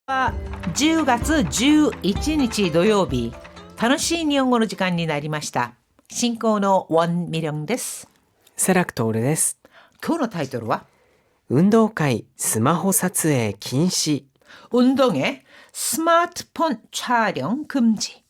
は10月11日土曜日、楽しい日本語の時間になりました。進行のウォン・ミリョンです。セラクトールです。今日のタイトルは運動会スマホ撮影禁止。운동에 스마트폰 촬영 금지。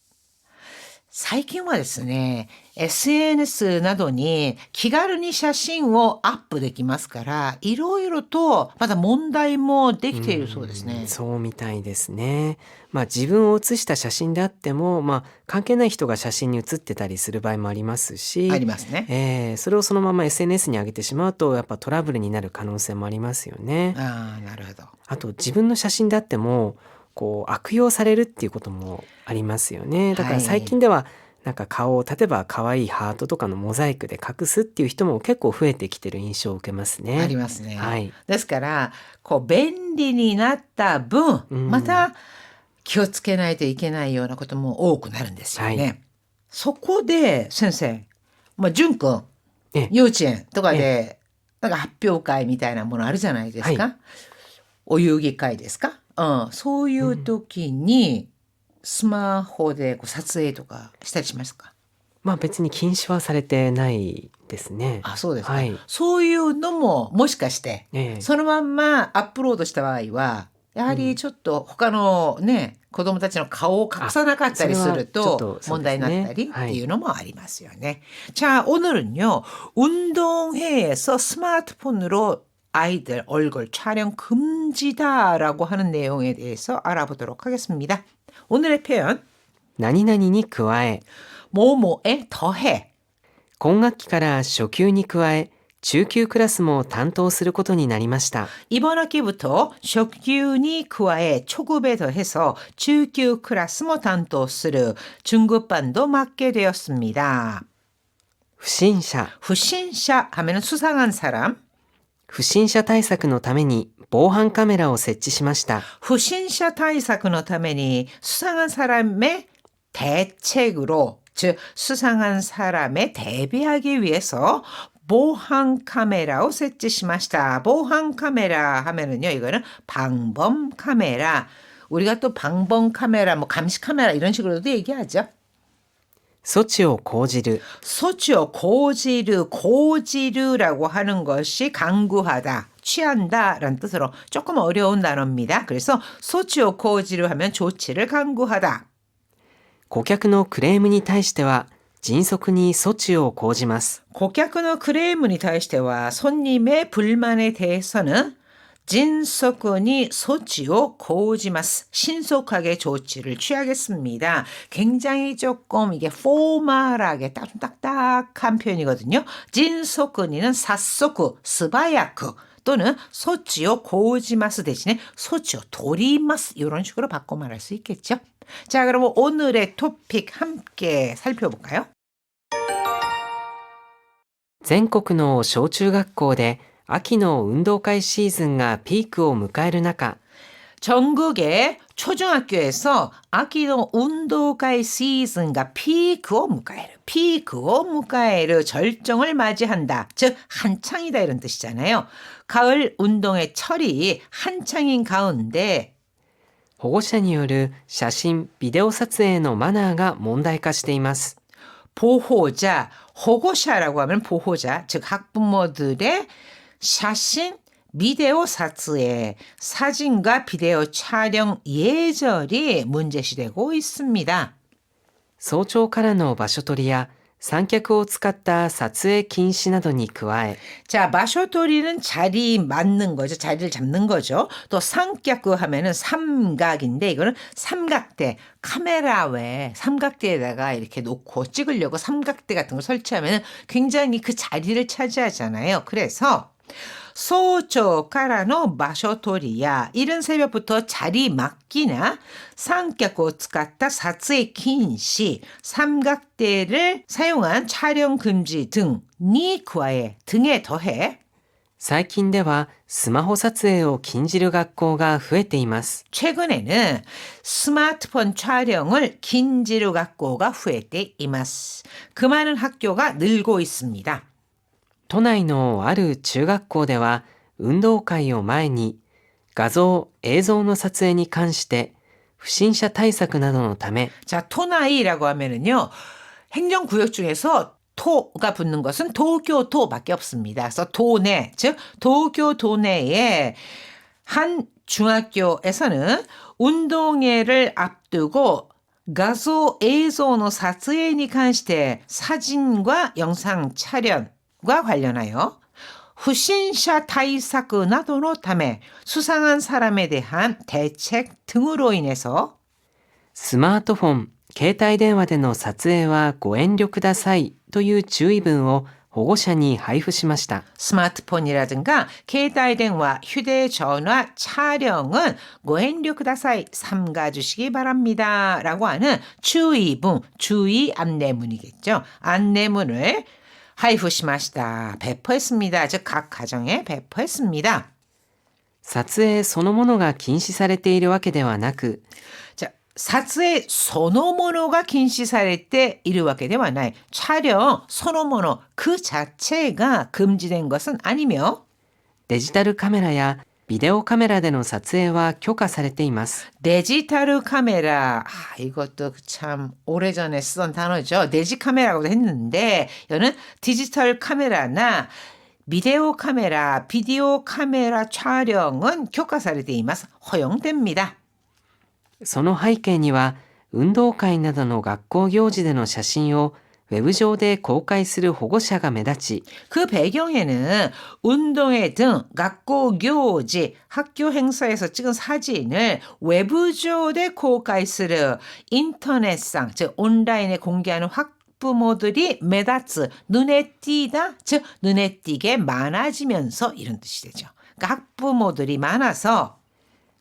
最近はですね、SNS などに気軽に写真をアップできますから、いろいろとまだ問題もできているそうですね。そうみたいですね。自分を写した写真であっても、関係ない人が写真に写ってたりする場合もありますし、ありますね。それをそのまま SNS に上げてしまうと、やっぱトラブルになる可能性もありますよね。ああ、なるほど。あと自分の写真であっても、悪用されるっていうこともありますよね。だから最近では、なんか顔を例えば可愛いハートとかのモザイクで隠すっていう人も結構増えてきてる印象を受けますね。ありますね。はい。ですから便利になった分、また気をつけないといけないようなことも多くなるんですよね。はい、そこで先生、淳くん幼稚園とかでなんか発表会みたいなものあるじゃないですか。はい、お遊戯会ですか、そういう時にスマホで撮影とかしたりしますか？別に禁止はされてないですね。あ、そうですか。はい、そういうのももしかして、そのまんまアップロードした場合はやはりちょっと他のね、子供たちの顔を隠さなかったりすると問題になったりっていうのもありますよね。자, 오늘은요. 운동회에서 스마트폰으로 아이들 얼굴 촬영 금지다라고 하는 내용에 대해서 알아보도록 하겠습니다. 오늘의 표현. 何々に加え 뭐뭐에 더해. 今学期から初級に加え中級クラスも担当することになりました。 이번 학기부터初級に 加え 초급에 더해서 중級클래스も 担当する 중급반도 맡게 되었습니다. 不審者 不審者하면 수상한 사람. 不審者対策のために防犯カメラを設置しました。 不審者対策のために 수상한 사람의 대책으로, 즉 수상한 사람에 대비하기 위해서 보안 카메라を 設置しました. 보안 카메라 하면은요, 이거는 방범 카메라. 우리가 또 방범 카메라, 감시 카메라 이런 식으로도 얘기하죠. 措置を講じる 소치오 고지르라고 하는 것이 강구하다, 취한다라는 뜻으로 조금 어려운 단어입니다. 그래서 소치오 고지르 하면 조치를 강구하다. 顧客のクレームに対しては迅速に措置を講じます。 고객의 크레임에 対して 손님의 불만에 대해서는 진속히 조치를 고지마스. 신속하게 조치를 취하겠습니다. 굉장히 조금 이게 포멀하게 딱딱한 표현이거든요. 진속히는 사소쿠, 스바야쿠 또는 소치요 고지마스 대신에 소치요 도리마스 이런 식으로 바꿔 말할 수 있겠죠. 자, 그럼 오늘의 토픽 함께 살펴볼까요? 全国の小中学校で秋の運動会シーズンがピークを迎える中、 전국의 초중학교에서秋の 운동회 시즌과 피크を迎える 절정을 맞이한다. 즉 한창이다 이런 뜻이잖아요. 가을 운동의 철이 한창인 가운데 保護者による写真・ビデオ撮影のマナーが問題化しています。 보호자, 호고샤라고 하면 보호자, 즉 학부모들의 사진, 비디오撮影, 사진과 비디오 촬영 예절이 문제시되고 있습니다. 早朝からの場所取りや三脚を使った撮影禁止などに加え、 자, 마쇼토리는 자리 맞는 거죠. 자리를 잡는 거죠. 또 삼각구 하면은 삼각인데 이거는 삼각대. 카메라 외 삼각대에다가 이렇게 놓고 찍으려고 삼각대 같은 거 설치하면 굉장히 그 자리를 차지하잖아요. 그래서 소초카라노 마쇼토리야, 이른 새벽부터 자리 맡기나 삼각구 使った 撮影 禁止, 삼각대를 사용한 촬영 금지 등니 구하에 등에 더해 最近ではスマホ撮影を禁じる学校が増えています。 최근에는 스마트폰 촬영을禁じる 学校が 増えています. 그 많은 학교가 늘고 있습니다. 都内のある中学校では運動会を前に画像、映像の撮影に関して不審者対策などのため 자, 토나이라고 하면은요. 행정구역 중에서 토가 붙는 것은 도쿄도밖에 없습니다. 그래서 도내, 즉 도쿄도내에 한 중학교에서는 운동회를 앞두고 가소映像の 撮影に関して 사진과 영상 촬영과 관련하여 후신샤 타이사크 나도의 ため 수상한 사람에 대한 대책 등으로 인해서 スマートフォン、携帯電話での撮影はご遠慮くださいという注意文を保護者に配布しました。 스마트폰이라든가携帯電話, 휴대전화 촬영은 고엔료 쿠다사이 삼가주시기 바랍니다 라고 하는 주의문, 주의 안내문이겠죠. 안내문을 配布しました. 배포했습니다. 즉 각 가정에 배포했습니다. 撮影そのものが禁止されているわけではなく 자, 撮影そのものが禁止されているわけではない. 촬영 そのもの 그 자체가 금지된 것은 아니며 デジタルカメラやビデオカメラでの撮影は許可されています。 디지털 카메라. 이것도 참 오래전에 쓰던 단어죠. 디지 카메라라고도 했는데 이거는 디지털 카메라나 비디오 카메라, 비디오 카메라 촬영은 교과사례돼 이마스 허용됩니다. その背景には運動会などの学校行事での写真をウェブ上で公開する保護者が目立ち 그 배경에는 운동회 등学校 行事, 학교 행사에서 찍은 사진을 웹上で 公開する 인터넷상, 즉 온라인에 공개하는 학부모들이 目立つ, 눈에 띄다, 즉 눈에 띄게 많아지면서 이런 뜻이 되죠. 그러니까 학부모들이 많아서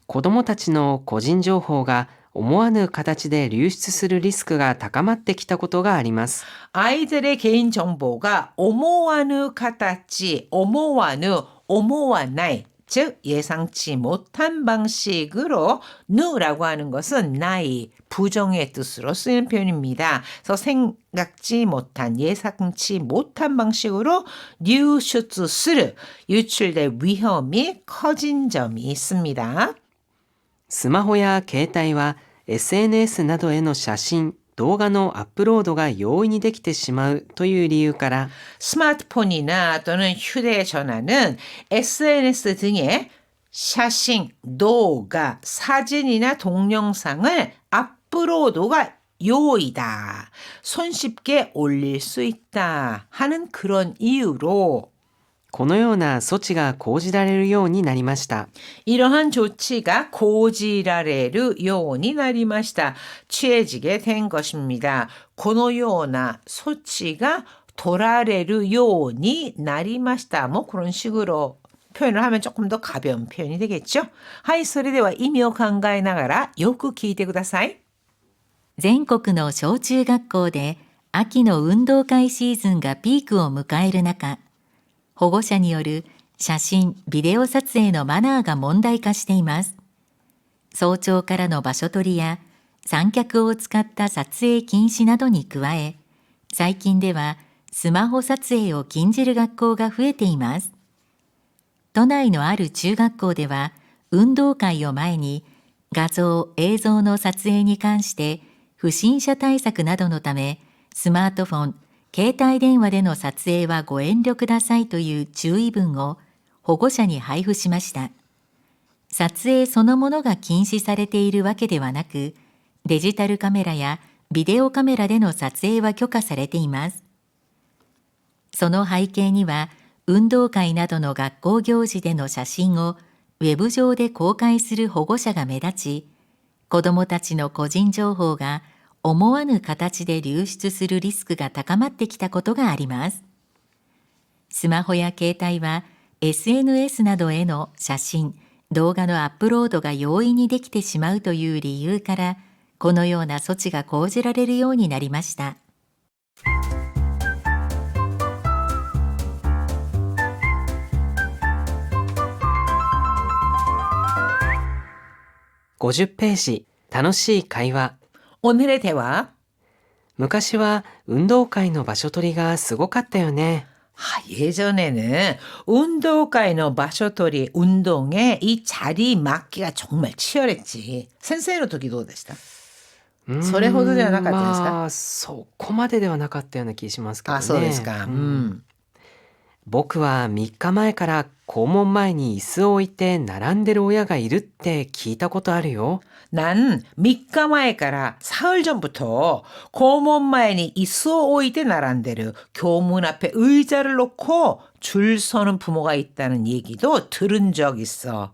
子どもたちの個人情報が思わぬ形で流出するリスクが高まってきたことがあります。 아이들의 개인 정보가 오모와누 카타치, 오모와나이, 즉 예상치 못한 방식으로 누라고 하는 것은 나이, 부정의 뜻으로 쓰이는 표현입니다. 그래서 생각지 못한, 예상치 못한 방식으로 뉴슈츠스르, 유출될 위험이 커진 점이 있습니다. スマホや携帯は SNS などへの写真、動画のアップロードが容易にできてしまうという理由から 스마트폰이나 또는 휴대전화는 SNS 등의 샤싱, 도가, 사진이나 동영상을 업로드가 요이다. 손쉽게 올릴 수 있다 하는 그런 이유로 このような措置が講じられるようになりました。 이러한 조치가 고지라레르 요원이 나리마시다. 취해지게 된 것입니다. このような 소치가 도라레르 요원이 나리마시다. 뭐 그런 식으로 표현을 하면 조금 더 가벼운 표현이 되겠죠. 하이 소리대와 이미오考えながらよく聞いてください。全国の小中学校で秋の運動会シーズンがピークを迎える中、保護者による写真・ビデオ撮影のマナーが問題化しています。早朝からの場所取りや三脚を使った撮影禁止などに加え、最近ではスマホ撮影を禁じる学校が増えています。都内のある中学校では、運動会を前に画像・映像の撮影に関して不審者対策などのため、スマートフォン、携帯電話での撮影はご遠慮くださいという注意文を保護者に配布しました。撮影そのものが禁止されているわけではなく、デジタルカメラやビデオカメラでの撮影は許可されています。その背景には、運動会などの学校行事での写真をウェブ上で公開する保護者が目立ち、子どもたちの個人情報が思わぬ形で流出するリスクが高まってきたことがあります。スマホや携帯は SNS などへの写真、動画のアップロードが容易にできてしまうという理由から、このような措置が講じられるようになりました。50ページ、楽しい会話。 오늘의 대화. 昔は運動会の場所取りがすごかったよね。 예전에는 운동会の 場所取り 운동에 이 자리 맞기가 정말 치열했지.先生の時どうでした？それほどではなかったですか？まあそこまでではなかったような気しますけどね。そうですか。僕は3日前から校門前に椅子を置いて並んでる親がいるって聞いたことあるよ。난 3日前から사흘 전부터校門前に椅子を置いて並んでる교문 앞에 의자를 놓고 줄 서는 부모가 있다는 얘기도 들은 적 있어.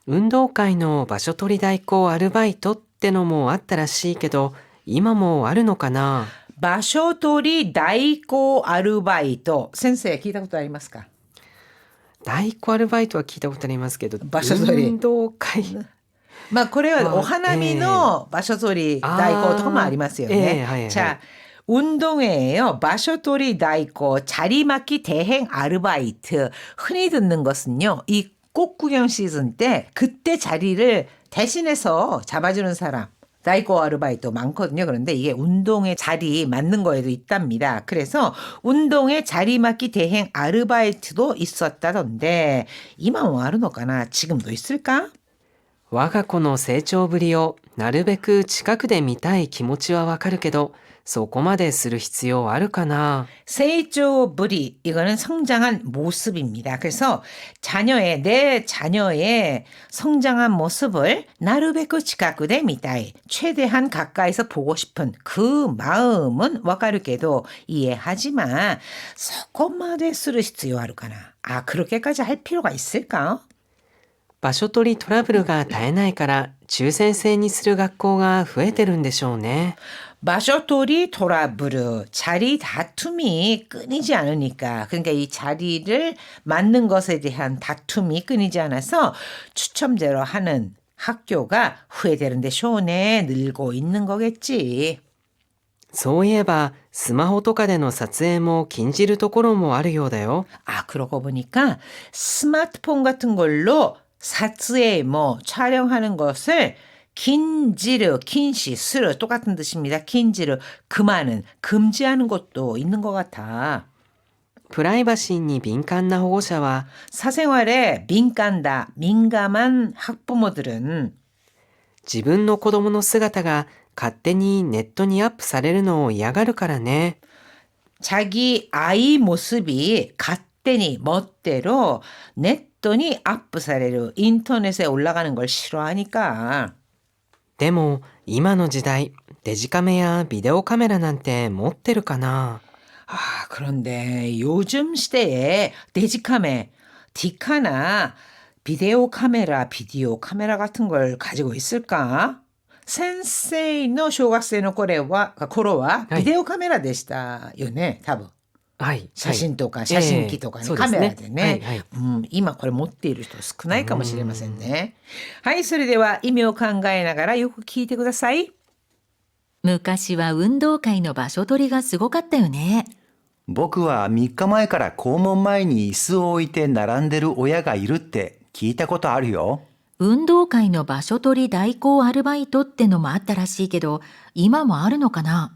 運動会の場所取り代行アルバイトってのもあったらしいけど、今もあるのかな？場所取り代行アルバイト。先生聞いたことありますか？代行アルバイトは聞いたことありますけど、場所取り運動会これはお花見の場所取り代行とかもありますよね。자 운동회에요. 場所取り代行 자리맡기 대행 아르바이트. 흔히 듣는 것은요. 이 꽃구경 시즌 때 그때 자리를 대신해서 잡아주는 사람. 다이고 아르바이트 많거든요. 그런데 이게 운동의 자리 맞는 거에도 있답니다. 그래서 운동의 자리 맡기 대행 아르바이트도 있었다던데 이만 뭐あるのかな? 지금도 있을까? 我が子の成長ぶりをなるべく近くで見たい気持ちはわかるけど、そこまでする必要あるかな? 세조부리 이거는 성장한 모습입니다. 그래서 내 자녀의 성장한 모습을 나르베크 치카쿠데 미타이 최대한 가까이서 보고 싶은 그 마음은 와카르게도 이해하지만 そこまでする必要あるかな? 그렇게까지 할 필요가 있을까? 場所取りトラブルが絶えないから抽選制にする学校が増えてるんでしょうね。 마쇼토리 토라브르 자리 다툼이 끊이지 않으니까 그러니까 이 자리를 맞는 것에 대한 다툼이 끊이지 않아서 추첨제로 하는 학교가 후회되는데 쇼네 늘고 있는 거겠지. そういえばスマホとかでの撮影も禁じるところもあるようだよ。그러고 보니까 스마트폰 같은 걸로 사츠에 촬영하는 것을 긴지르, 긴시, 스르 똑같은 뜻입니다. 긴지르, 금하는, 금지하는 것도 있는 것 같아. プライバシーに敏感な保護者は 사생활에 민감한 학부모들은 自分の子供の姿が勝手にネットにアップされるのを嫌がるからね。 자기 아이 모습이勝手に 멋대로 네트니 아프사레르 인터넷에 올라가는 걸 싫어하니까. でも今の時代デジカメやビデオカメラなんて持ってるかな? 그런데 요즘 시대에 데지카메, 디카나 비디오 카메라 같은 걸 가지고 있을까? 센세이의小学生の頃はビデオカメラでしたよね、多分。写真とか写真機とかね、カメラでね、今これ持っている人少ないかもしれませんね。はい、それでは意味を考えながらよく聞いてください。昔は運動会の場所取りがすごかったよね。僕は3日前から校門前に椅子を置いて並んでる親がいるって聞いたことあるよ。運動会の場所取り代行アルバイトってのもあったらしいけど、今もあるのかな？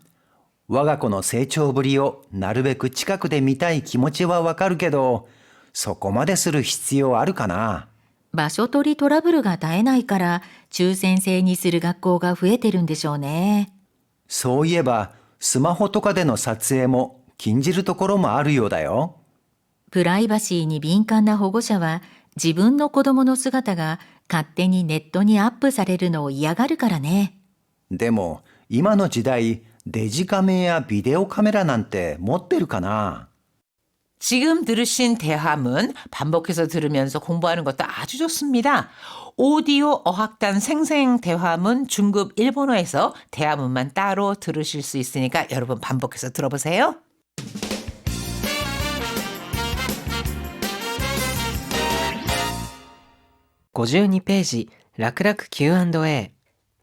我が子の成長ぶりをなるべく近くで見たい気持ちはわかるけど、そこまでする必要あるかな？場所取りトラブルが絶えないから抽選制にする学校が増えてるんでしょうね。そういえばスマホとかでの撮影も禁じるところもあるようだよ。プライバシーに敏感な保護者は自分の子供の姿が勝手にネットにアップされるのを嫌がるからね。でも今の時代デジカメやビデオカメラなんて持ってるかな? 지금 들으신 대화문 반복해서 들으면서 공부하는 것도 아주 좋습니다. 오디오 어학단 생생 대화문 중급 일본어에서 대화문만 따로 들으실 수 있으니까 여러분 반복해서 들어보세요. 52ページ楽々 Q&A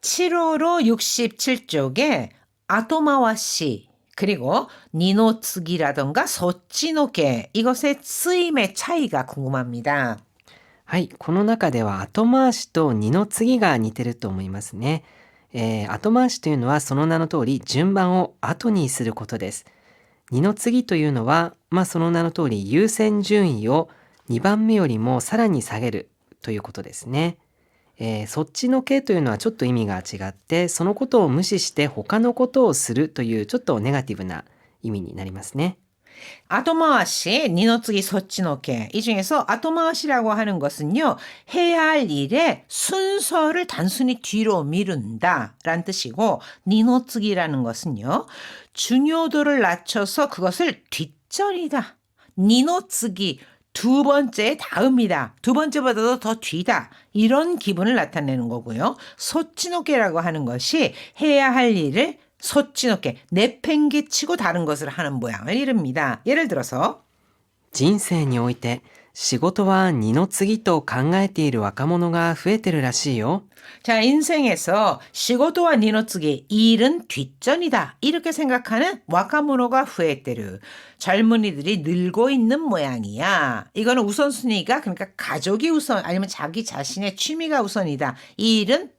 7호로 67쪽에 아토마와시 그리고 니노츠기라던가 소치노게 이것의 쓰임의 차이가 궁금합니다. はい、この中では後回しと二の次が似てると思いますね。後回しというのはその名の通り順番を後にすることです。二の次というのは、その名の通り優先順位を2番目よりもさらに下げるということですね。そっちのけというのはちょっと意味が違って、そのことを無視して他のことをするというちょっとネガティブな意味になりますね。 앞回し, 니노쓰기 서치노게. 이 중에서 앞回시라고 하는 것은요, 해야 할 일의 순서를 단순히 뒤로 미룬다 라는 뜻이고, 니노쓰기라는 것은요, 중요도를 낮춰서 그것을 뒷전이다. 니노쓰기, 두 번째 다음이다. 두 번째보다도 더 뒤다. 이런 기분을 나타내는 거고요. 소치노게라고 하는 것이 해야 할 일을 소치노게, 내팽개치고 다른 것을 하는 모양을 이릅니다. 예를 들어서 人生において仕事は二の次と考えている若者が増えてるらしいよ。 자, 인생에서 시고도와 니노쓰기, 일은 뒷전이다. 이렇게 생각하는 와카모노가 후에테르. 젊은이들이 늘고 있는 모양이야. 이거는 우선순위가 그러니까 가족이 우선 아니면 자기 자신의 취미가 우선이다. 이 일은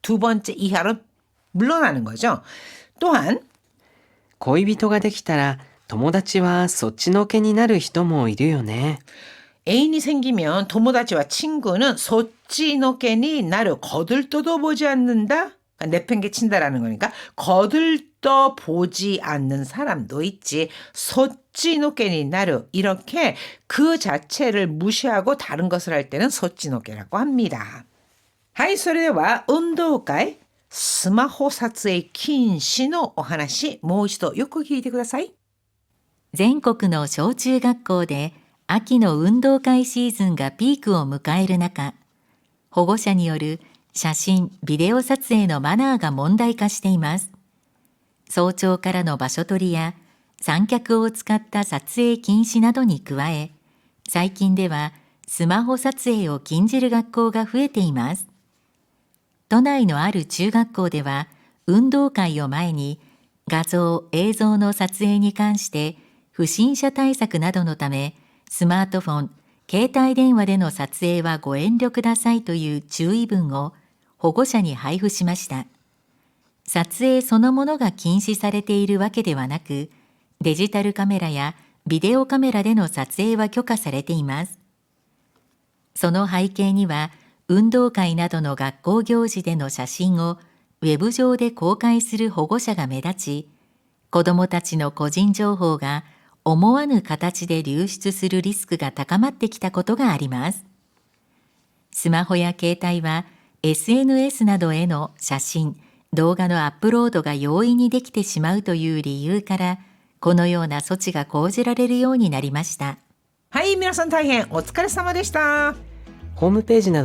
두 번째 이하로 물러나는 거죠. 또한 恋人ができたら友達はそっちのけになる人もいるよね。 애인이 생기면 도모다치와 친구는 소찌노겐이 나를 거들떠도 보지 않는다? 내팽개친다라는 거니까 거들떠 보지 않는 사람도 있지. 소찌노겐이 나를 이렇게 그 자체를 무시하고 다른 것을 할 때는 소찌노겐이라고 합니다. 하이, それでは運動会スマホ撮影禁止のお話、もう一度よく聞いてください。全国の小中学校で秋の運動会シーズンがピークを迎える中、保護者による写真・ビデオ撮影のマナーが問題化しています。早朝からの場所取りや三脚を使った撮影禁止などに加え、最近ではスマホ撮影を禁じる学校が増えています。都内のある中学校では、運動会を前に画像・映像の撮影に関して不審者対策などのため、スマートフォン、携帯電話での撮影はご遠慮くださいという注意文を保護者に配布しました。撮影そのものが禁止されているわけではなく、デジタルカメラやビデオカメラでの撮影は許可されています。その背景には、運動会などの学校行事での写真をウェブ上で公開する保護者が目立ち、子どもたちの個人情報が思わぬ形で流出するリスクが高まってきたことがあります。スマホや携帯は SNS などへの写真、動画のアップロードが容易にできてしまうという理由から、このような措置が講じられるようになりました。はい、皆さん大変お疲れ様でした。ホームページなど